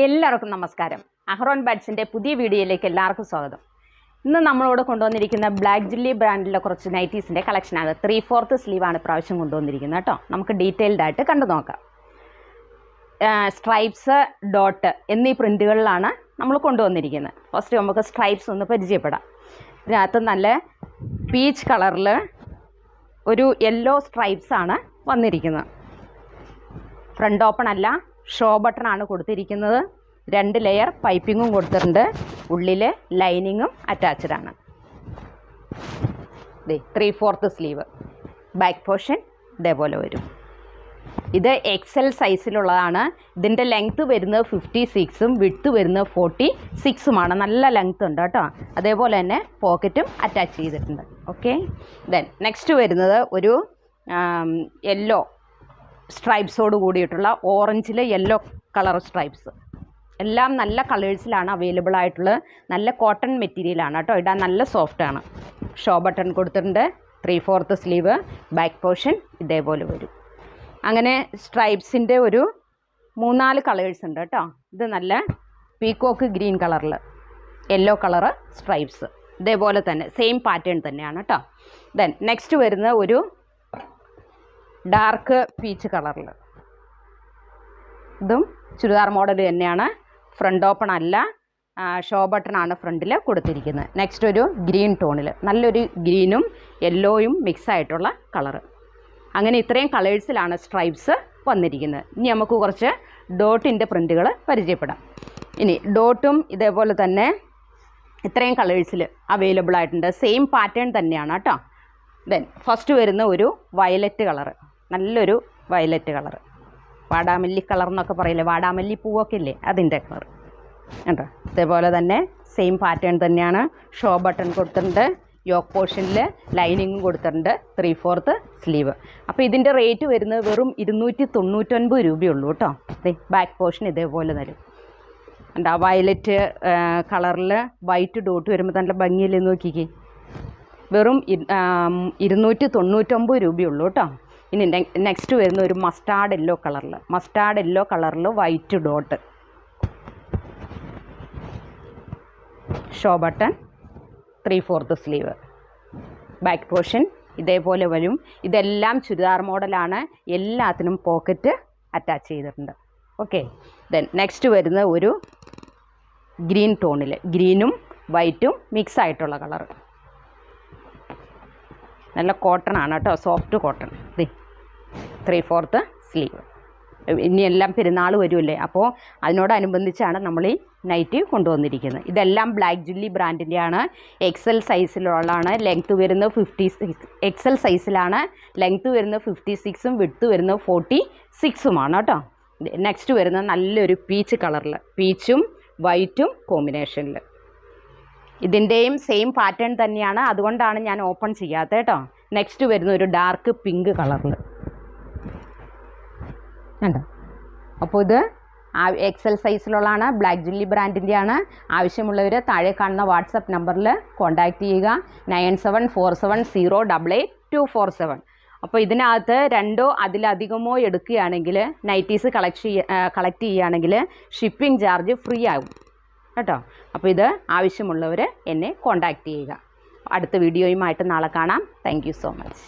എല്ലാവർക്കും നമസ്കാരം. അഹ്റോൺ ബഡ്സിൻ്റെ പുതിയ വീഡിയോയിലേക്ക് എല്ലാവർക്കും സ്വാഗതം. ഇന്ന് നമ്മളോട് കൊണ്ടുവന്നിരിക്കുന്ന ബ്ലാക്ക് ജില്ലി ബ്രാൻഡിലെ കുറച്ച് നൈറ്റീസിൻ്റെ കളക്ഷനാണ്. 3/4 സ്ലീവാണ് പ്രാവശ്യം കൊണ്ടുവന്നിരിക്കുന്നത് കേട്ടോ. നമുക്ക് ഡീറ്റെയിൽഡ് ആയിട്ട് കണ്ടു നോക്കാം. സ്ട്രൈപ്സ്, ഡോട്ട് എന്നീ പ്രിൻറ്റുകളിലാണ് നമ്മൾ കൊണ്ടുവന്നിരിക്കുന്നത്. ഫസ്റ്റ് നമുക്ക് സ്ട്രൈപ്സ് ഒന്ന് പരിചയപ്പെടാം. ഇതിനകത്ത് നല്ല പീച്ച് കളറിൽ ഒരു യെല്ലോ സ്ട്രൈപ്സാണ് വന്നിരിക്കുന്നത്. ഫ്രണ്ട് ഓപ്പൺ അല്ല, ഷോ ബട്ടണാണ് കൊടുത്തിരിക്കുന്നത്. 2 ലെയർ പൈപ്പിങ്ങും കൊടുത്തിട്ടുണ്ട്. ഉള്ളിൽ ലൈനിങ്ങും അറ്റാച്ച്ഡ് ആണ്. 3/4 സ്ലീവ്. ബാക്ക് പോർഷൻ ഇതേപോലെ വരും. ഇത് XL സൈസിലുള്ളതാണ്. ഇതിൻ്റെ ലെങ്ത്ത് വരുന്നത് 56ഉം വിഡ്ത്ത് വരുന്നത് 46ഉമാണ്. നല്ല ലെങ്ത്ത് ഉണ്ട് കേട്ടോ. അതേപോലെ തന്നെ പോക്കറ്റും അറ്റാച്ച് ചെയ്തിട്ടുണ്ട്. ഓക്കെ, ദെൻ നെക്സ്റ്റ് വരുന്നത് ഒരു യെല്ലോ സ്ട്രൈപ്സോട് കൂടിയിട്ടുള്ള ഓറഞ്ചിൽ യെല്ലോ കളർ സ്ട്രൈപ്സ്. എല്ലാം നല്ല കളേഴ്സിലാണ് അവൈലബിൾ ആയിട്ടുള്ളത്. നല്ല കോട്ടൺ മെറ്റീരിയലാണ് കേട്ടോ. ഇടാൻ നല്ല സോഫ്റ്റാണ്. ഷോ ബട്ടൺ കൊടുത്തിട്ടുണ്ട്. 3/4 സ്ലീവ്. ബാക്ക് പോർഷൻ ഇതേപോലെ വരും. അങ്ങനെ സ്ട്രൈപ്സിൻ്റെ ഒരു 3-4 കളേഴ്സ് ഉണ്ട് കേട്ടോ. ഇത് നല്ല പീക്കോക്ക് ഗ്രീൻ കളറിൽ യെല്ലോ കളറ് സ്ട്രൈപ്സ്. ഇതേപോലെ തന്നെ സെയിം പാറ്റേൺ തന്നെയാണ് കേട്ടോ. ദെൻ നെക്സ്റ്റ് വരുന്ന ഒരു ഡാർക്ക് പീച്ച് കളറിൽ. ഇതും ചുരിദാർ മോഡൽ തന്നെയാണ്. ഫ്രണ്ട് ഓപ്പൺ അല്ല, ഷോ ബട്ടണാണ് ഫ്രണ്ടിൽ കൊടുത്തിരിക്കുന്നത്. നെക്സ്റ്റ് ഒരു ഗ്രീൻ ടോണിൽ നല്ലൊരു ഗ്രീനും യെല്ലോയും മിക്സ് ആയിട്ടുള്ള കളറ്. അങ്ങനെ ഇത്രയും കളേഴ്സിലാണ് സ്ട്രൈപ്സ് വന്നിരിക്കുന്നത്. ഇനി നമുക്ക് കുറച്ച് ഡോട്ടിൻ്റെ പ്രിൻറ്റുകൾ പരിചയപ്പെടാം. ഇനി ഡോട്ടും ഇതേപോലെ തന്നെ ഇത്രയും കളേഴ്സിൽ അവൈലബിൾ ആയിട്ടുണ്ട്. സെയിം പാറ്റേൺ തന്നെയാണ് കേട്ടോ. ദെൻ ഫസ്റ്റ് വരുന്ന ഒരു വയലറ്റ് കളറ്, നല്ലൊരു വയലറ്റ് കളറ്. വാടാമല്ലി കളർ എന്നൊക്കെ പറയില്ലേ, വാടാമല്ലി പൂവൊക്കെ ഇല്ലേ, അതിൻ്റെ കളർ കണ്ടോ. ഇതേപോലെ തന്നെ സെയിം പാറ്റേൺ തന്നെയാണ്. ഷോ ബട്ടൺ കൊടുത്തിട്ടുണ്ട്. യോക്ക് പോർഷനിൽ ലൈനിങ്ങും കൊടുത്തിട്ടുണ്ട്. 3/4 സ്ലീവ്. അപ്പോൾ ഇതിൻ്റെ റേറ്റ് വരുന്നത് വെറും 299 രൂപയുള്ളൂ കേട്ടോ. ബാക്ക് പോർഷൻ ഇതേപോലെ തരും. എന്താ വയലറ്റ് കളറിൽ വൈറ്റ് ഡോട്ട് വരുമ്പോൾ നല്ല ഭംഗിയില്ലേ നോക്കിക്കേ. വെറും 299 രൂപയുള്ളൂ കേട്ടോ. ഇനി നെക്സ്റ്റ് വരുന്ന ഒരു മസ്റ്റാർഡ് യെല്ലോ കളറിൽ white dot. Show button 3/4 sleeve. Back portion ഇതേപോലെ വരും. ഇതെല്ലാം ചുരിദാർ മോഡലാണ്. എല്ലാത്തിനും പോക്കറ്റ് അറ്റാച്ച് ചെയ്തിട്ടുണ്ട്. ഓക്കെ, ദെൻ നെക്സ്റ്റ് വരുന്ന ഒരു ഗ്രീൻ ടോണിൽ ഗ്രീനും വൈറ്റും മിക്സ് ആയിട്ടുള്ള കളർ. നല്ല കോട്ടൺ ആണ് കേട്ടോ, സോഫ്റ്റ് കോട്ടൺ. 3/4 സ്ലീവ്. ഇനി എല്ലാം പെരുന്നാൾ വരുമല്ലേ, അപ്പോൾ അതിനോടനുബന്ധിച്ചാണ് നമ്മൾ ഈ നൈറ്റി കൊണ്ടുവന്നിരിക്കുന്നത്. ഇതെല്ലാം ബ്ലാക്ക് ജില്ലി ബ്രാൻഡിൻ്റെയാണ്. XL സൈസിലുള്ളതാണ്. ലെങ്ത്ത് വരുന്നത് 56. XL സൈസിലാണ്. ലെങ്ത്ത് വരുന്നത് 56ഉം വിഡ്ത്ത് വരുന്നത് 46ഉമാണ് കേട്ടോ. നെക്സ്റ്റ് വരുന്നത് നല്ലൊരു പീച്ച് കളറിൽ, പീച്ചും വൈറ്റും കോമ്പിനേഷനിൽ. ഇതിൻ്റെയും സെയിം പാറ്റേൺ തന്നെയാണ്, അതുകൊണ്ടാണ് ഞാൻ ഓപ്പൺ ചെയ്യാത്തത് കേട്ടോ. നെക്സ്റ്റ് വരുന്ന ഒരു ഡാർക്ക് പിങ്ക് കളറിൽ കണ്ടോ. അപ്പോൾ ഇത് XL സൈസിലുള്ളതാണ്. ബ്ലാക്ക് ജില്ലി ബ്രാൻഡിൻ്റെയാണ്. ആവശ്യമുള്ളവർ താഴെ കാണുന്ന വാട്സപ്പ് നമ്പറിൽ കോൺടാക്റ്റ് ചെയ്യുക. 9747088247. അപ്പോൾ ഇതിനകത്ത് 2ഓ അതിലധികമോ എടുക്കുകയാണെങ്കിൽ, നൈറ്റീസ് കളക്ട് ചെയ്യുകയാണെങ്കിൽ ഷിപ്പിംഗ് ചാർജ് ഫ്രീ ആകും കേട്ടോ. അപ്പോൾ ഇത് ആവശ്യമുള്ളവർ എന്നെ കോൺടാക്റ്റ് ചെയ്യുക. അടുത്ത വീഡിയോയുമായിട്ട് നാളെ കാണാം. Thank you so much.